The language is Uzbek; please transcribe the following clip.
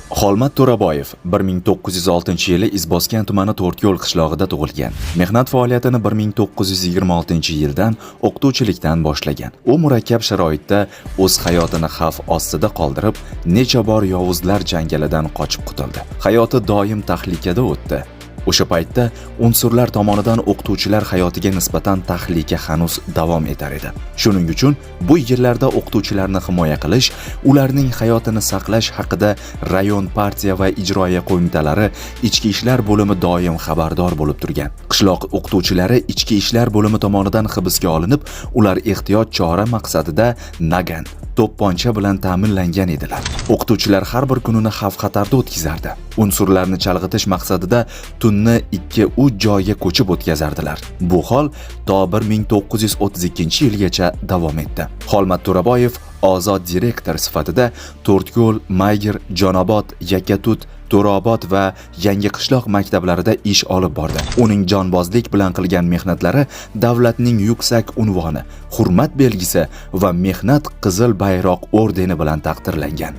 Xolmat To'raboyev 1906-yili Izboskan tumani To'rtko'l qishlog'ida tug'ilgan. Mehnat faoliyatini 1926-yildan o'qituvchilikdan boshlagan. U murakkab sharoitda o'z hayotini xavf ostida qoldirib, necha bor yovuzlar jangalidan qochib qutuldi. Hayoti doim tahlikada o'tdi. O'sha paytda unsurlar tomonidan o'qituvchilar hayotiga nisbatan tahlika hanuz davom etar edi. Shuning uchun bu yillarda o'qituvchilarni himoya qilish, ularning hayotini saqlash haqida rayon partiya va ijroiya qo'mitalari, ichki ishlar bo'limi doim xabardor bo'lib turgan. Qishloq o'qituvchilari ichki ishlar bo'limi tomonidan hibsga olinib, ular ehtiyot chora maqsadida nagan, to'pponcha bilan ta'minlangan edilar. O'qituvchilar har bir kunini xavf-xatarda o'tkazardi. Unsurlarni chalg'itish maqsadida tunni 2-3 joyga ko'chib o'tkazardilar. Bu hol to 1932-yilgacha davom etdi. Xolmat To'raboyev ozod direktor sifatida To'rtko'l, Maygir, Jonobod, Yakkatut, To'robod va Yangi qishloq maktablarida ish olib bordi. Uning jonbozlik bilan qilgan mehnatlari davlatning yuksak unvoni, hurmat belgisi va mehnat qizil bayroq ordeni bilan taqdirlangan.